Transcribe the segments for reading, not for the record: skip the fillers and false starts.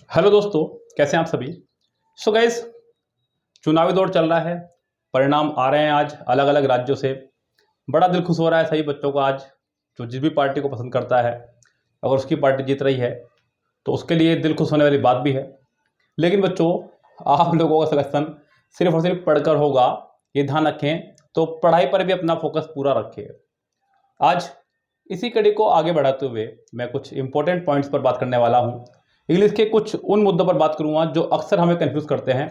Hello दोस्तों, कैसे हैं आप सभी। सो गाइस, चुनावी दौर चल रहा है। परिणाम आ रहे हैं आज अलग अलग राज्यों से। बड़ा दिल खुश हो रहा है सभी बच्चों को आज, जो जिस भी पार्टी को पसंद करता है। अगर उसकी पार्टी जीत रही है तो उसके लिए दिल खुश होने वाली बात भी है। लेकिन बच्चों, आप लोगों का सिलेक्शन सिर्फ और सिर्फ पढ़कर होगा, ये ध्यान रखें। तो पढ़ाई पर भी अपना फोकस पूरा रखें। आज इसी कड़ी को आगे बढ़ाते हुए मैं कुछ इंपॉर्टेंट पॉइंट्स पर बात करने वाला हूं। इंग्लिश के कुछ उन मुद्दों पर बात करूंगा जो अक्सर हमें कंफ्यूज करते हैं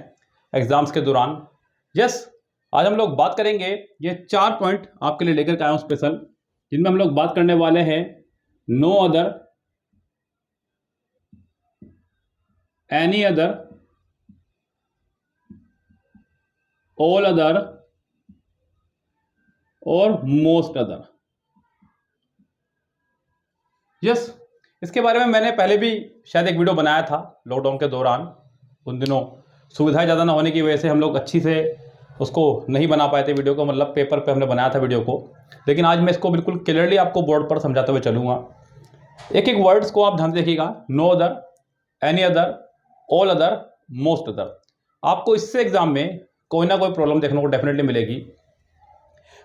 एग्जाम्स के दौरान। यस, आज हम लोग बात करेंगे। ये 4 पॉइंट आपके लिए लेकर के आया हूं स्पेशल, जिनमें हम लोग बात करने वाले हैं no other, any other, all other और मोस्ट अदर। यस, इसके बारे में मैंने पहले भी शायद एक वीडियो बनाया था लॉकडाउन के दौरान। उन दिनों सुविधाएं ज़्यादा ना होने की वजह से हम लोग अच्छी से उसको नहीं बना पाए थे वीडियो को, मतलब पेपर पे हमने बनाया था वीडियो को। लेकिन आज मैं इसको बिल्कुल क्लियरली आपको बोर्ड पर समझाते हुए चलूँगा। एक एक वर्ड्स को आप ध्यान से देखिएगा। No other, any other, all other, most other. आपको इससे एग्जाम में कोई ना कोई प्रॉब्लम देखने को डेफिनेटली मिलेगी।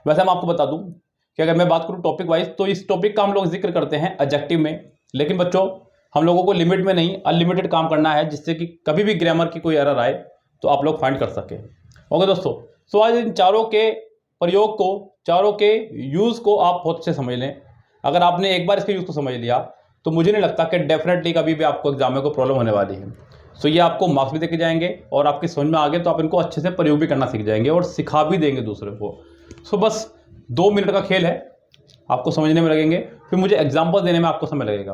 वैसे मैं आपको बता दूं कि अगर मैं बात करूं टॉपिक वाइज, तो इस टॉपिक का हम लोग जिक्र करते हैं एडजेक्टिव में। लेकिन बच्चों, हम लोगों को लिमिट में नहीं, अनलिमिटेड काम करना है, जिससे कि कभी भी ग्रामर की कोई एरर आए तो आप लोग फाइंड कर सके। ओके दोस्तों, सो आज इन चारों के प्रयोग को, चारों के यूज़ को आप बहुत अच्छे समझ लें। अगर आपने एक बार इसके यूज़ को समझ लिया तो मुझे नहीं लगता कि डेफिनेटली कभी भी आपको एग्जाम में कोई प्रॉब्लम होने वाली है। सो ये आपको मार्क्स भी देके जाएंगे और आपकी समझ में आ गए तो आप इनको अच्छे से प्रयोग भी करना सीख जाएंगे और सिखा भी देंगे दूसरे को। सो बस 2 मिनट का खेल है, आपको समझने में लगेंगे, फिर मुझे एग्जाम्पल देने में आपको समय लगेगा।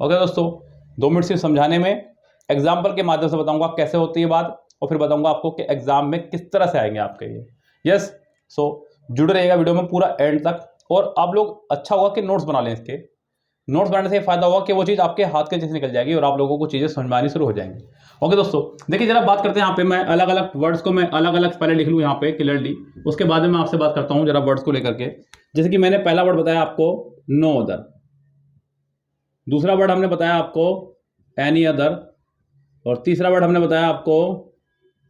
ओके दोस्तों, 2 मिनट से समझाने में, एग्जाम्पल के माध्यम से बताऊंगा कैसे होती है बात, और फिर बताऊंगा आपको कि एग्जाम में किस तरह से आएंगे आपके ये। यस, सो जुड़े रहिएगा वीडियो में पूरा एंड तक। और आप लोग अच्छा होगा कि नोट्स बना लें। इसके नोट्स बनाने से फायदा होगा कि वो चीज़ आपके हाथ के जैसे निकल जाएगी और आप लोगों को चीज़ें समझ में आनी शुरू हो जाएंगी। ओके दोस्तों, देखिए जरा बात करते हैं। यहाँ पे मैं अलग अलग वर्ड्स को मैं अलग अलग पहले लिख लूँ यहाँ पे क्लियरली, उसके बाद में मैं आपसे बात करता हूँ जरा वर्ड्स को लेकर के। जैसे कि मैंने पहला वर्ड बताया आपको नो अदर, दूसरा वर्ड हमने बताया आपको एनी अदर, और तीसरा वर्ड हमने बताया आपको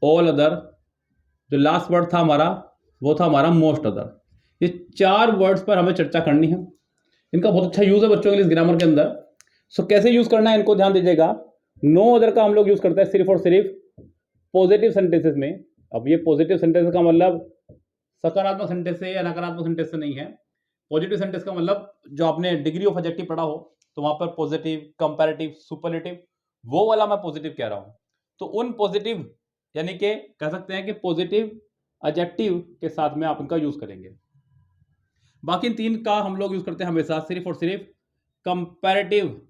ऑल अदर। जो लास्ट वर्ड था हमारा वो था हमारा मोस्ट अदर। ये 4 वर्ड्स पर हमें चर्चा करनी है। इनका बहुत अच्छा यूज़ है बच्चों इंग्लिश ग्रामर के अंदर। सो कैसे यूज़ करना है इनको ध्यान दीजिएगा। नो अदर का हम लोग यूज़ करते हैं सिर्फ और सिर्फ पॉजिटिव सेंटेंसेस में। अब ये पॉजिटिव सेंटेंस का मतलब सकारात्मक सेंटेंस से या नकारात्मक सेंटेंस से नहीं है। पॉजिटिव सेंटेंस का मतलब जो आपने डिग्री ऑफ एडजेक्टिव पढ़ा हो तो वहां पर पॉजिटिव, कंपैरेटिव, सुपरलेटिव, वो वाला मैं पॉजिटिव कह रहा हूं। तो उन पॉजिटिव, यानी कि कह सकते हैं कि पॉजिटिव एडजेक्टिव के साथ में आप इनका यूज करेंगे। बाकी 3 का हम लोग यूज करते हैं हमेशा सिर्फ और सिर्फ कंपैरेटिव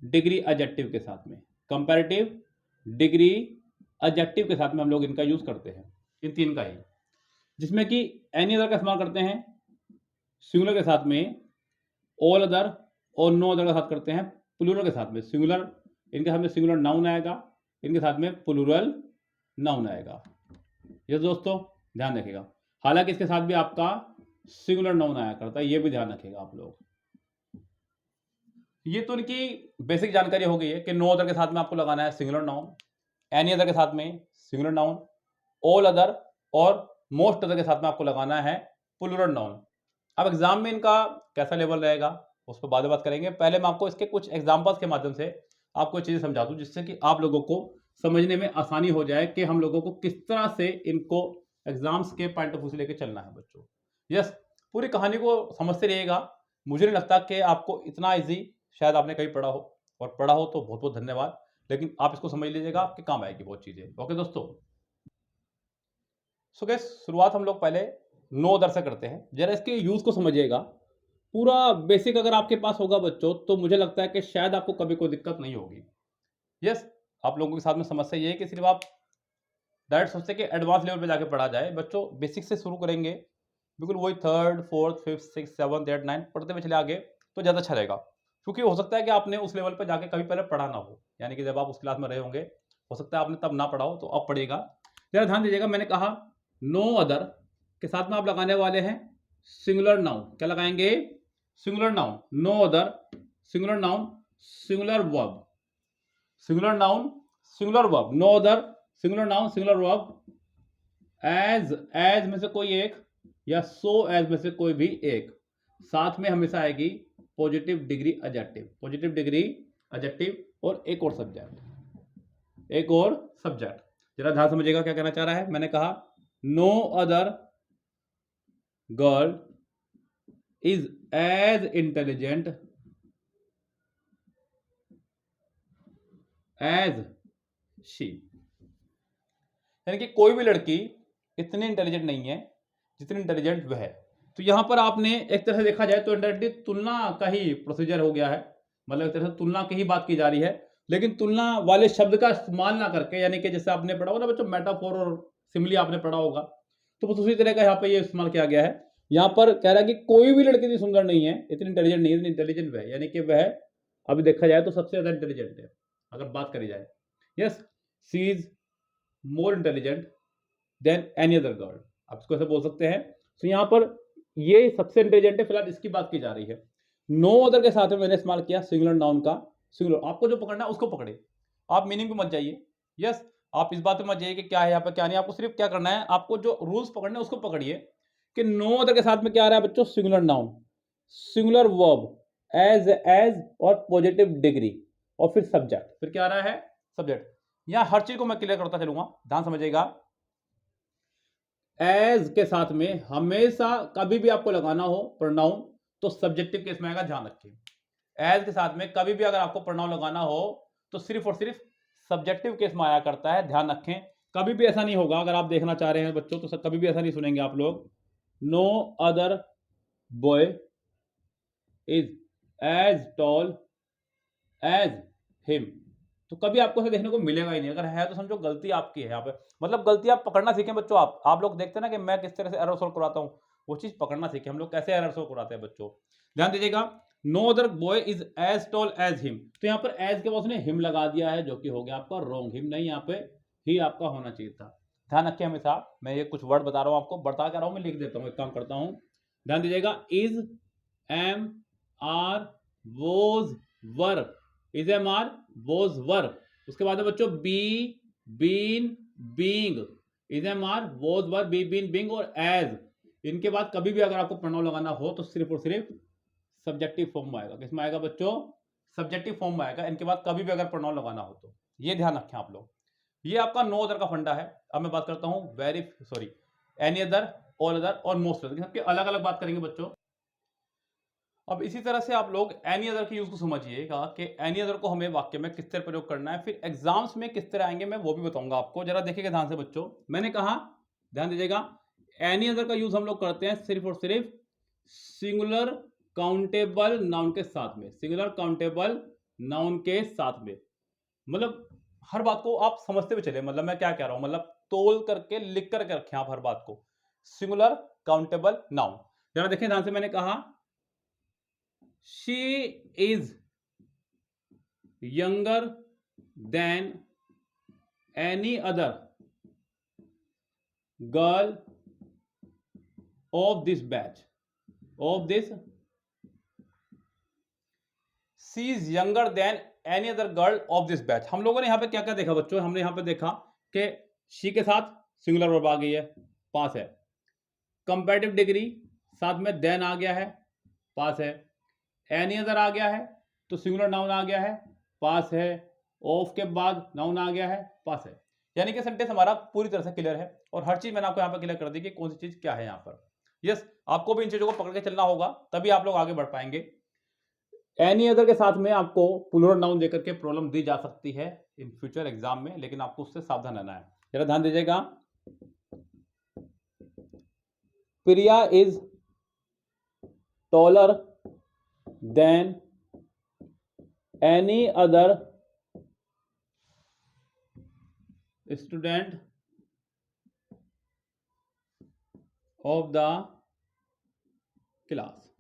डिग्री एडजेक्टिव के साथ में। कंपैरेटिव डिग्री एडजेक्टिव के साथ में हम लोग इनका यूज करते हैं, इन 3 का ही। जिसमें कि एनी अदर का इस्तेमाल करते हैं सिंगुलर के साथ में, ऑल अदर और नो अदर का साथ करते हैं प्लूरल के साथ में। सिंगुलर, इनके साथ में सिंगुलर नाउन आएगा, इनके साथ में प्लूरल नाउन आएगा। ये दोस्तों ध्यान रखिएगा। हालांकि इसके साथ भी आपका सिंगुलर नाउन आया करता है, ये भी ध्यान रखिएगा आप लोग। ये तो इनकी बेसिक जानकारी हो गई है कि नो अदर के साथ में आपको लगाना है सिंगुलर नाउन, एनी अदर के साथ में सिंगुलर नाउन, ऑल अदर और मोस्ट अदर के साथ में आपको लगाना है प्लूरल नाउन। अब एग्जाम में इनका कैसा लेवल रहेगा उस पर बाद में बात करेंगे। पहले मैं आपको इसके कुछ एग्जांपल्स के माध्यम से आपको चीजें समझा दूं, जिससे कि आप लोगों को समझने में आसानी हो जाए कि हम लोगों को किस तरह से इनको एग्जाम्स के पॉइंट ऑफ व्यू से लेकर चलना है बच्चों। यस, पूरी कहानी को समझते रहिएगा। मुझे नहीं लगता कि आपको इतना ईजी शायद आपने कहीं पढ़ा हो, और पढ़ा हो तो बहुत बहुत धन्यवाद, लेकिन आप इसको समझ लीजिएगा, आपके काम आएगी बहुत चीजें। ओके दोस्तों, सो गाइस शुरुआत हम लोग पहले नो अदर से करते हैं। जरा इसके यूज को समझिएगा। पूरा बेसिक अगर आपके पास होगा बच्चों तो मुझे लगता है कि शायद आपको कभी कोई दिक्कत नहीं होगी। यस, आप लोगों के साथ में समस्या ये है कि सिर्फ आप डायरेक्ट सोचते हैं कि एडवांस लेवल पे जाके पढ़ा जाए। बच्चों बेसिक से शुरू करेंगे, बिल्कुल वही 3rd 4th 5th 6th 7th 8th 9th पढ़ते हुए चले आगे तो ज़्यादा अच्छा रहेगा। क्योंकि हो सकता है कि आपने उस लेवल पर जाके कभी पहले पढ़ा ना हो, यानी कि जब आप उस क्लास में रहे होंगे हो सकता है आपने तब ना पढ़ा हो, तो अब पढ़ेगा। जरा ध्यान दीजिएगा, मैंने कहा नो अदर के साथ में आप लगाने वाले हैं सिंगुलर नाउन। क्या लगाएंगे? Singular noun. No other singular noun, singular verb. Singular noun singular verb, no other, singular noun singular verb, as में से कोई एक या सो एज में से कोई भी एक, साथ में हमेशा आएगी positive degree adjective, positive degree adjective और एक और सब्जेक्ट, एक और सब्जेक्ट। जरा ध्यान समझिएगा क्या कहना चाह रहा है। मैंने कहा no other girl is as intelligent as she, यानी कि कोई भी लड़की इतनी इंटेलिजेंट नहीं है जितनी इंटेलिजेंट वह है। तो यहां पर आपने एक तरह से देखा जाए तो इंडायरेक्टली तुलना का ही प्रोसीजर हो गया है, मतलब एक तरह से तुलना की ही बात की जा रही है, लेकिन तुलना वाले शब्द का इस्तेमाल ना करके, यानी कि जैसे आपने पढ़ा होगा ना बच्चों मेटाफोर और सिमिली आपने पढ़ा होगा, तो बस उसी तरह का यहाँ पे ये इस्तेमाल किया गया है। यहाँ पर कह रहा है कि कोई भी लड़की इतनी सुंदर नहीं है, इतनी इंटेलिजेंट नहीं है, इतनी इंटेलिजेंट वह है, यानी कि वह अभी देखा जाए तो सबसे ज्यादा इंटेलिजेंट है अगर बात करी जाए। Yes, she is more intelligent then any other girl, आप इसको ऐसे बोल सकते हैं। तो यहाँ पर ये सबसे इंटेलिजेंट है, फिलहाल इसकी बात की जा रही है। नो अदर के साथ में मैंने इस्तेमाल किया सिंगुलर नाउन का, सिंगुलर, आपको जो पकड़ना है उसको पकड़े, आप मीनिंग पे मत जाइए। यस, आप इस बात पे मत जाइए कि क्या है यहाँ पर क्या नहीं, आपको सिर्फ क्या करना है, आपको जो रूल्स पकड़ने हैं उसको पकड़िए कि नो अदर के साथ में क्या आ रहा है बच्चों, singular noun, singular verb, as और पॉजिटिव डिग्री और फिर सब्जेक्ट, फिर क्या आ रहा है सब्जेक्ट। यहां हर चीज को मैं क्लियर करता चलूंगा, ध्यान समझिएगा। एज के साथ में हमेशा कभी भी आपको लगाना हो प्रोनाउन तो सब्जेक्टिव केस में आएगा, ध्यान रखिए। एज के साथ में कभी भी अगर आपको प्रोनाउन लगाना हो तो सिर्फ और सिर्फ सब्जेक्टिव केस में आया करता है, ध्यान रखें। कभी भी ऐसा नहीं होगा, अगर आप देखना चाह रहे हैं बच्चों तो कभी भी ऐसा नहीं सुनेंगे आप लोग, no other boy is as tall as him, तो कभी आपको ऐसे देखने को मिलेगा ही नहीं। अगर है तो समझो गलती आपकी है यहाँ पे, मतलब गलती आप पकड़ना सीखें बच्चों। आप लोग देखते हैं ना कि मैं किस तरह से एरर सॉल्व कराता हूँ, वो चीज पकड़ना सीखें, हम लोग कैसे एरर सॉल्व कराते हैं बच्चों। ध्यान दीजिएगा, no other boy is as tall as him, तो यहाँ पर एज के बाद उसने हिम लगा दिया है, जो कि हो गया आपका रॉन्ग, हिम नहीं, यहाँ पे ही आपका होना चाहिए था। ध्यान रखिए हमेशा, मैं ये कुछ वर्ड बता रहा हूँ आपको, बता क्या रहा हूँ मैं, लिख देता हूँ, एक काम करता हूँ, ध्यान दीजिएगा। Is, am, are, was, were, is, am, are, was, were, उसके बाद है बच्चों be, been, being, is, am, are, was, were, be, been, being और एज। इनके बाद कभी भी अगर आपको प्रोनाउन लगाना हो तो सिर्फ और सिर्फ सब्जेक्टिव फॉर्म में आएगा। किसमें आएगा बच्चों, सब्जेक्टिव फॉर्म में आएगा। इनके बाद कभी भी अगर प्रोनाउन लगाना हो तो ये ध्यान रखें आप लोग। ये आपका नो अदर का फंडा है। अब मैं बात करता हूं एनी अदर, ऑल अदर और मोस्ट अदर, सबके अलग अलग बात करेंगे बच्चों। अब इसी तरह से आप लोग एनी अदर के यूज को समझिएगा कि एनी अदर को हमें वाक्य में किस तरह प्रयोग करना है, फिर एग्जाम्स में किस तरह आएंगे मैं वो भी बताऊंगा आपको। जरा देखिएगा ध्यान से बच्चों, मैंने कहा ध्यान दीजिएगा, एनी अदर का यूज हम लोग करते हैं सिर्फ और सिर्फ सिंगुलर काउंटेबल नाउन के साथ में, सिंगुलर काउंटेबल नाउन के साथ में। मतलब हर बात को आप समझते हुए चले, मतलब मैं क्या कह रहा हूं, मतलब तोल करके लिख करके रखें आप हर बात को, सिंगुलर काउंटेबल नाउन। जरा देखें ध्यान से, मैंने कहा she is younger than any other girl of this batch, of this, she is younger than any other girl of this batch। हम लोगों ने यहां पे क्या क्या देखा बच्चों, हमने यहां पे देखा कि she के साथ सिंगुलर वर्ब आ गई है, पास है, कंपैरेटिव डिग्री साथ में देन आ गया है, पास है, एनी अदर आ गया है तो सिंगुलर नाउन आ गया है, पास है, ऑफ के बाद नाउन आ गया है, पास है। यानी कि सेंटेंस हमारा पूरी तरह से क्लियर है और हर चीज मैंने आपको यहाँ पर क्लियर कर दी कि कौन सी चीज क्या है यहाँ पर। यस, आपको भी इन चीजों को पकड़ के चलना होगा, तभी आप लोग आगे बढ़ पाएंगे। एनी अदर के साथ में आपको प्लूरल नाउन देकर के प्रॉब्लम दी जा सकती है इन फ्यूचर एग्जाम में, लेकिन आपको उससे सावधान रहना है। जरा ध्यान दीजिएगा, Priya is taller than any other student of the class.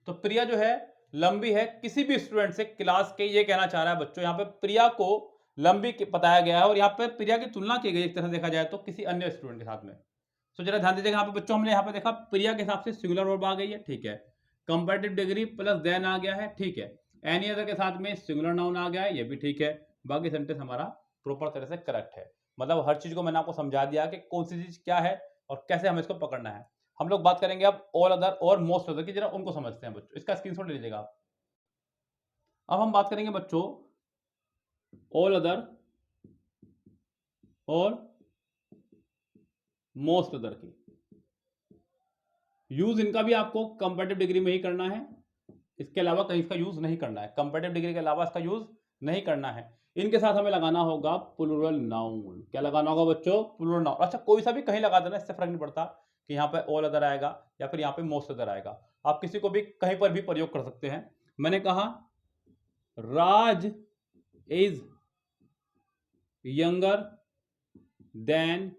तो प्रिया जो है लंबी है किसी भी स्टूडेंट से क्लास के, ये कहना चाह रहा है बच्चों। यहाँ पे प्रिया को लंबी बताया गया है और यहाँ पे प्रिया की तुलना की गई एक तरह से देखा जाए तो किसी अन्य स्टूडेंट के साथ में। तो जरा ध्यान दीजिएगा, यहाँ पे बच्चों हमने यहाँ पे देखा प्रिया के हिसाब से सिंगुलर वर्ब आ गई है, ठीक है, कंपैरेटिव डिग्री प्लस देन आ गया है, ठीक है, एनी अदर के साथ में सिंगुलर नाउन आ गया है, ये भी ठीक है, बाकी सेंटेंस हमारा प्रॉपर तरह से करेक्ट है। मतलब हर चीज को मैंने आपको समझा दिया कि कौन सी चीज क्या है और कैसे हमें इसको पकड़ना है। हम लोग बात करेंगे अब ऑल अदर और मोस्ट अदर की, जरा उनको समझते हैं बच्चों। इसका स्क्रीनशॉट ले लीजिएगा आप। अब हम बात करेंगे बच्चों ऑल अदर और मोस्ट अदर की। यूज इनका भी आपको कंपैरेटिव डिग्री में ही करना है, इसके अलावा कहीं इसका यूज नहीं करना है। कंपैरेटिव डिग्री के अलावा इसका यूज नहीं करना है। इनके साथ हमें लगाना होगा प्लूरल नाउन। क्या लगाना होगा बच्चों? Plural noun. अच्छा, कोई सा भी कहीं लगा देना, इससे फर्क नहीं पड़ता कि यहाँ पे ऑल अदर आएगा या फिर यहाँ पे मोस्ट अदर आएगा। आप किसी को भी कहीं पर भी प्रयोग कर सकते हैं। मैंने कहा Raj is younger than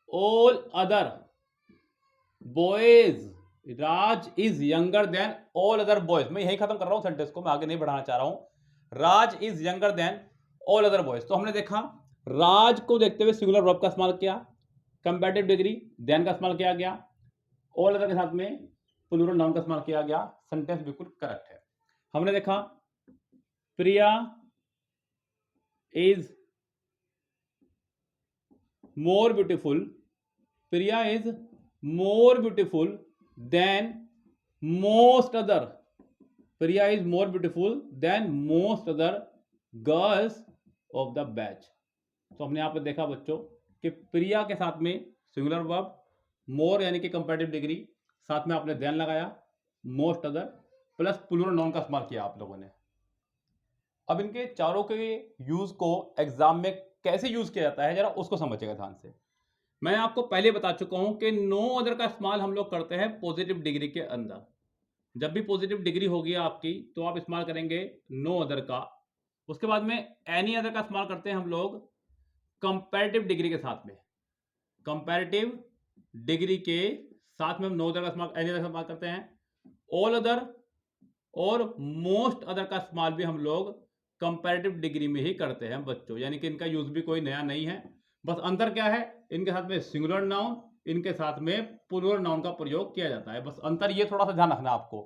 all other boys. Raj is younger than all other boys. मैं यही खत्म कर रहा हूं सेंटेंस को, मैं आगे नहीं बढ़ाना चाह रहा हूं। Raj is younger than all other boys. तो हमने देखा राज को देखते हुए सिंगुलर वर्ब का इस्तेमाल किया, कंपैरेटिव डिग्री देन का इस्तेमाल किया गया, ऑल अदर के साथ में प्लूरल नाउन का इस्तेमाल किया गया। सेंटेंस बिल्कुल करेक्ट है। हमने देखा Priya is more beautiful. Priya is more beautiful than most other. Priya is more beautiful than most other girls of the batch. तो हमने यहां पर देखा बच्चों कि प्रिया के साथ में सिंगुलर वर्ब, मोर यानी कि कंपैरेटिव डिग्री, साथ में आपने देन लगाया, most other plus plural noun का इस्तेमाल किया आप लोगों ने। अब इनके चारों के यूज को एग्जाम में कैसे यूज किया जाता है जरा उसको समझिएगा ध्यान से। मैं आपको पहले बता चुका हूं कि नो अदर का इस्तेमाल हम लोग करते हैं पॉजिटिव डिग्री के अंदर। जब भी पॉजिटिव डिग्री होगी आपकी तो आप इस्तेमाल करेंगे नो अदर का। उसके बाद में एनी अदर का इस्तेमाल करते हैं हम लोग कंपैरेटिव डिग्री के साथ में। कंपैरेटिव डिग्री के साथ में हम नो अदर का इस्तेमाल, एनी अदर का इस्तेमाल करते हैं। ऑल अदर और मोस्ट अदर का इस्तेमाल भी हम लोग कंपैरेटिव डिग्री में ही करते हैं बच्चों। यानी कि इनका यूज भी कोई नया नहीं है, बस अंतर क्या है, इनके साथ में सिंगुलर नाउन, इनके साथ में प्लूरल नाउन का प्रयोग किया जाता है। बस अंतर ये थोड़ा सा ध्यान रखना आपको,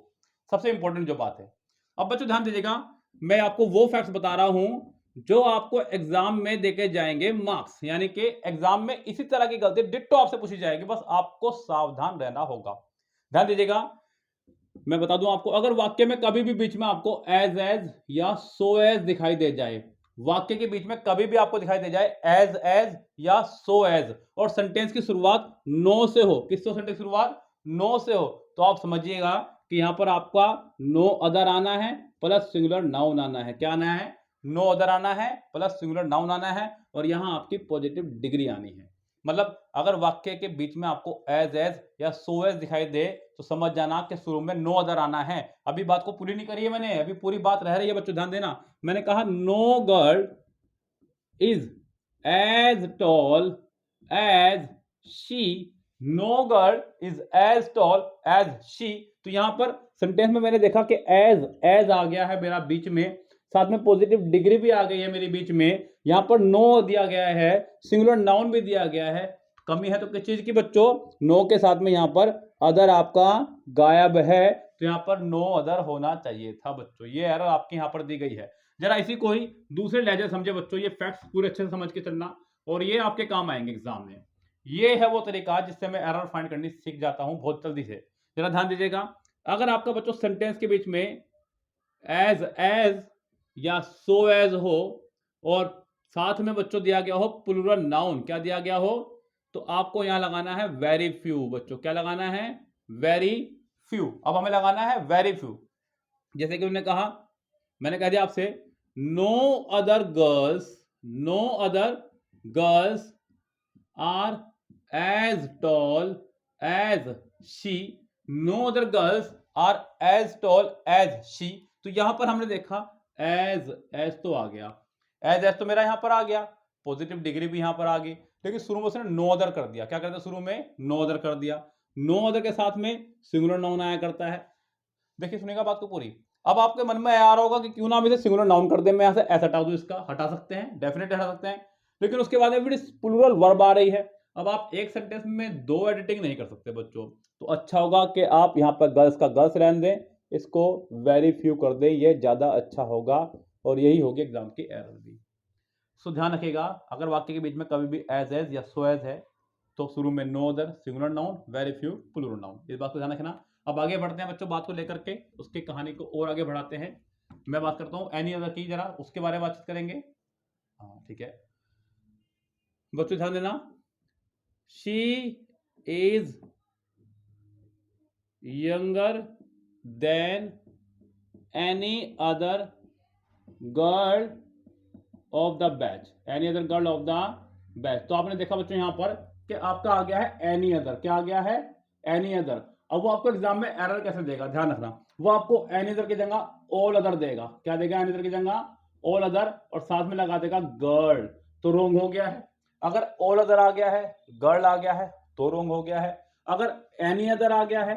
सबसे इंपॉर्टेंट जो बात है। अब बच्चों ध्यान दीजिएगा, मैं आपको वो फैक्ट्स बता रहा हूं जो आपको एग्जाम में देके जाएंगे मार्क्स। यानी कि एग्जाम में इसी तरह की गलती डिट्टो आपसे पूछी जाएगी, बस आपको सावधान रहना होगा। ध्यान दीजिएगा, मैं बता दूं आपको, अगर वाक्य में कभी भी बीच में आपको एज या सो एज दिखाई दे जाए, वाक्य के बीच में कभी भी आपको दिखाई दे जाए एज या सो एज, और सेंटेंस की शुरुआत नो से हो, किससे सेंटेंस की शुरुआत नो से हो, तो आप समझिएगा कि यहां पर आपका नो अदर आना है प्लस सिंगुलर नाउन आना है। क्या आना है? नो अदर आना है प्लस सिंगुलर नाउन आना है, और यहां आपकी पॉजिटिव डिग्री आनी है। मतलब अगर वाक्य के बीच में आपको एज या सो एज दिखाई दे तो समझ जाना कि शुरू में नो अदर आना है। अभी बात को पूरी नहीं करी है मैंने, अभी पूरी बात रह रही है बच्चों, ध्यान देना। मैंने कहा no girl is as tall as she. No girl is as tall as she. तो यहां पर सेंटेंस में मैंने देखा कि एज आ गया है मेरा बीच में, साथ में पॉजिटिव डिग्री भी आ गई है मेरे बीच में, यहां पर नो दिया गया है, सिंगुलर नाउन भी दिया गया है। कमी है तो किस चीज की बच्चों? नो के साथ में यहां पर अदर आपका गायब है, तो यहां पर नो अदर होना चाहिए था बच्चों। ये एरर आपकी यहां पर दी गई है। जरा इसी को ही दूसरे लहजे समझे बच्चों, ये फैक्ट्स पूरे अच्छे से समझ के चलना, और ये आपके काम आएंगे एग्जाम में। ये है वो तरीका जिससे मैं एरर फाइंड करनी सीख जाता हूं बहुत जल्दी से। जरा ध्यान दीजिएगा, अगर आपका बच्चों सेंटेंस के बीच में एज या सो एज हो और साथ में बच्चों दिया गया हो प्लूरल नाउन, क्या दिया गया हो, तो आपको यहां लगाना है वेरी फ्यू बच्चों। क्या लगाना है? Very few. अब हमें लगाना है वेरी फ्यू। जैसे कि उन्होंने कहा, मैंने कह दिया आपसे no other girls are as tall as she. No other girls are as tall as she. तो यहां पर हमने देखा एज तो आ गया, एज तो मेरा यहां पर आ गया, पॉजिटिव डिग्री भी यहां पर आ गई, लेकिन शुरू में उसने नो अदर कर दिया। क्या करता है? शुरू में नो अदर कर दिया। नो अदर के साथ में सिंगुलर नाउन आया करता है। देखिए सुनिएगा बात को पूरी। अब आपके मन में आ रहा होगा कि क्यों ना हम इसे सिंगुलर नाउन कर दें, मैं यहां से ऐसा हटा दूं, इसका हटा सकते हैं, डेफिनेटली हटा सकते हैं, लेकिन उसके बाद में प्लूरल वर्ब आ रही है। अब आप एक सेंटेंस में दो एडिटिंग नहीं कर सकते बच्चों, तो अच्छा होगा कि आप यहां पर गर्ल्स का गर्ल्स रहने दें, इसको वेरी फ्यू कर दें, ये ज्यादा अच्छा होगा। और यही होगी एग्जाम की एरर भी। सो ध्यान रखिएगा, अगर वाक्य के बीच में कभी भी एज या सो एज है तो शुरू में no other singular noun, very few plural noun, इस बात को ध्यान रखना। अब आगे बढ़ते हैं बच्चों, बात को लेकर के उसकी कहानी को और आगे बढ़ाते हैं। मैं बात करता हूँ एनी अदर की, जरा उसके बारे में बातचीत करेंगे। हाँ ठीक है बच्चों, ध्यान देना। She is younger then any other girl of the batch, any other girl of the batch. तो आपने देखा बच्चों यहाँ पर कि आपका आ गया है एनी अदर, क्या आ गया है एनी अदर। अब वो आपको एग्जाम में एरर कैसे देगा, ध्यान रखना, वो आपको एनी अदर की जगह ऑल अदर देगा। क्या देगा एनी अदर की जगह ऑल अदर, और साथ में लगा देगा गर्ल, तो रोंग हो गया है। अगर ऑल अदर आ गया है, गर्ल आ गया है, तो रोंग हो गया है। अगर एनी अदर आ गया है,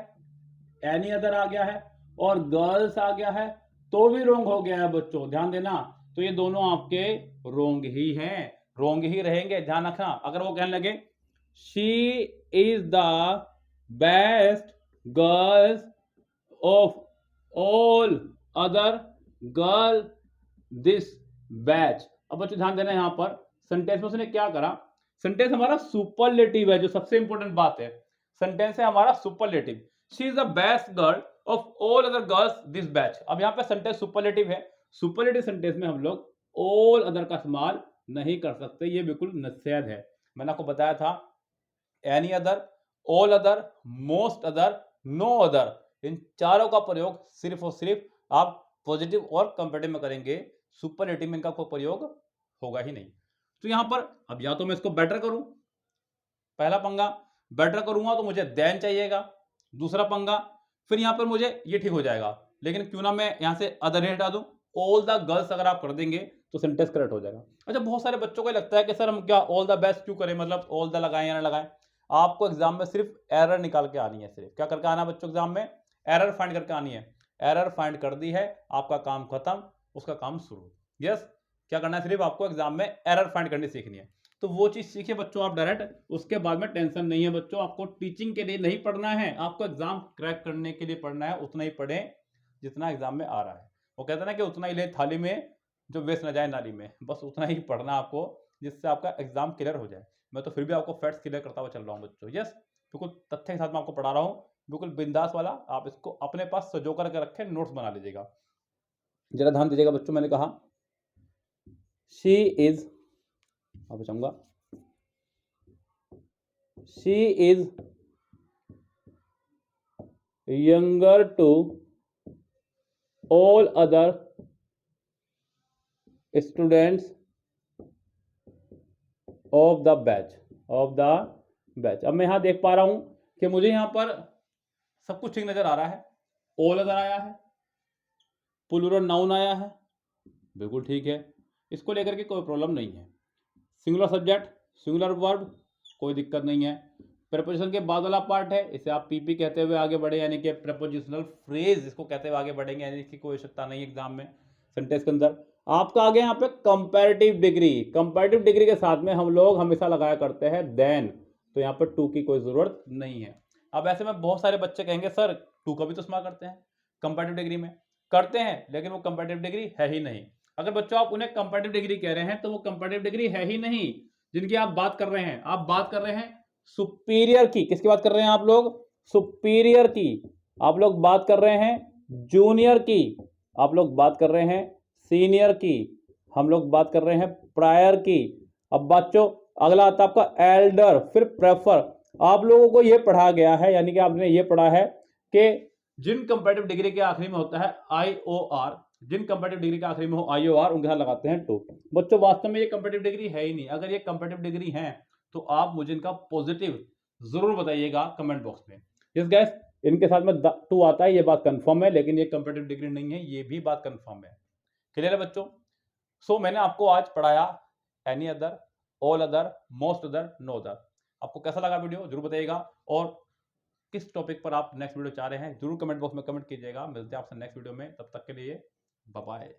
एनी अदर आ गया है और गर्ल्स आ गया है, तो भी रोंग हो गया है बच्चों, ध्यान देना। तो ये दोनों आपके रोंग ही हैं, रोंग ही रहेंगे, ध्यान रखना। अगर वो कहने लगे she is the best girls of all other girl this batch. अब बच्चों ध्यान देना, यहां पर सेंटेंस में उसने क्या करा, सेंटेंस हमारा सुपरलेटिव है, जो सबसे इंपॉर्टेंट बात है, सेंटेंस है हमारा superlative. She is the best girl of all other girls this batch. अब यहां पे सेंटेंस सुपरलेटिव है, सुपरलेटिव सेंटेंस में हम लोग ऑल अदर का इस्तेमाल नहीं कर सकते, ये बिल्कुल निषेध है। मैंने आपको बताया था any other, all other, most other, no other, इन चारों का प्रयोग सिर्फ और सिर्फ आप पॉजिटिव और कंपेरेटिव में करेंगे, सुपरलेटिव में इनका कोई प्रयोग होगा ही नहीं। तो यहां पर अब या तो मैं इसको बेटर करूं, पहला पंगा बेटर करूंगा तो मुझे देन चाहिएगा, दूसरा पंगा फिर यहां पर मुझे ये ठीक हो जाएगा, लेकिन क्यों ना मैं यहां से अदर हटा दूं, ऑल द गर्ल्स अगर आप कर देंगे तो सेंटेंस करेक्ट हो जाएगा। अच्छा, बहुत सारे बच्चों को लगता है कि सर हम क्या ऑल द बेस्ट क्यों करें, मतलब ऑल द लगाएं या ना लगाएं। आपको एग्जाम में सिर्फ एरर निकाल के आनी है, सिर्फ क्या करके आना बच्चों, एग्जाम में एरर फाइंड करके आनी है। एरर फाइंड कर दी है, आपका काम खत्म, उसका काम शुरू। यस, क्या करना है, सिर्फ आपको एग्जाम में एरर फाइंड करनी सीखनी है। तो वो चीज सीखे बच्चों आप डायरेक्ट, उसके बाद में टेंशन नहीं है बच्चों। आपको टीचिंग के लिए नहीं पढ़ना है, आपको एग्जाम क्रैक करने के लिए पढ़ना है, उतना ही पढ़ें जितना एग्जाम में आ रहा है। वो कहते हैं ना कि उतना ही ले थाली में जो वेस्ट न जाए नाली में, बस उतना ही पढ़ना आपको जिससे आपका एग्जाम क्लियर हो जाए। मैं तो फिर भी आपको फैक्ट्स क्लियर करता हुआ चल रहा हूँ बच्चों। यस, बिल्कुल तथ्य के साथ मैं आपको पढ़ा रहा हूँ, बिल्कुल बिंदास वाला। आप इसको अपने पास सजो करके रखें, नोट्स बना लीजिएगा। जरा ध्यान दीजिएगा बच्चों, मैंने कहा शी इज, अब चाहूंगा she is younger to all other students of the batch, of the batch. अब मैं यहां देख पा रहा हूं कि मुझे यहां पर सब कुछ ठीक नजर आ रहा है। ऑल अदर आया है, प्लूरल नाउन आया है, बिल्कुल ठीक है, इसको लेकर के कोई प्रॉब्लम नहीं है। सिंगुलर सब्जेक्ट, सिंगुलर वर्ब, कोई दिक्कत नहीं है। प्रेपोजिशन के बाद वाला पार्ट है, इसे आप पीपी कहते हुए आगे बढ़े, यानी कि प्रेपोजिशनल फ्रेज इसको कहते हुए आगे बढ़ेंगे, यानी इसकी कोई आवश्यकता नहीं एग्जाम में। सेंटेंस के अंदर आपका आगे यहाँ पे कंपैरेटिव डिग्री, कंपैरेटिव डिग्री के साथ में हम लोग हमेशा लगाया करते हैं देन, तो यहाँ पर टू की कोई जरूरत नहीं है। अब ऐसे में बहुत सारे बच्चे कहेंगे सर टू का भी तो इस्तेमाल करते हैं कंपैरेटिव डिग्री में, करते हैं, लेकिन वो कंपैरेटिव डिग्री है ही नहीं। अगर बच्चों आप उन्हें कंपैरेटिव डिग्री कह रहे हैं तो वो कंपैरेटिव डिग्री है ही नहीं जिनकी आप बात कर रहे हैं। आप बात कर रहे हैं सुपीरियर की, किसकी बात कर रहे हैं आप लोग, सुपीरियर की। आप लोग बात कर रहे हैं जूनियर की, आप लोग बात कर रहे हैं सीनियर की, हम लोग बात कर रहे हैं प्रायर की। अब बच्चों अगला आता है आपका एल्डर, फिर प्रेफर। आप लोगों को यह पढ़ा गया है, यानी कि आपने ये पढ़ा है कि जिन कंपैरेटिव डिग्री के आखिरी में होता है IOR, जिन कंपैरेटिव डिग्री के आखिरी में हो IOR, उनके साथ लगाते हैं टू। बच्चों वास्तव में ये कंपैरेटिव डिग्री है ही नहीं। अगर ये कंपैरेटिव डिग्री है तो आप मुझे इनका पॉजिटिव जरूर बताइएगा कमेंट बॉक्स में। यस गाइस, इनके साथ में टू आता है, ये बात कंफर्म है, लेकिन ये कंपैरेटिव डिग्री नहीं है, ये भी बात कंफर्म है। क्लियर है बच्चों? सो मैंने आपको आज पढ़ाया any other, all other, most other, no other. आपको कैसा लगा वीडियो जरूर बताइएगा, और किस टॉपिक पर आप नेक्स्ट वीडियो चाह रहे हैं जरूर कमेंट बॉक्स में कमेंट कीजिएगा। मिलते हैं आपसे नेक्स्ट वीडियो में, तब तक के लिए बाय बाय।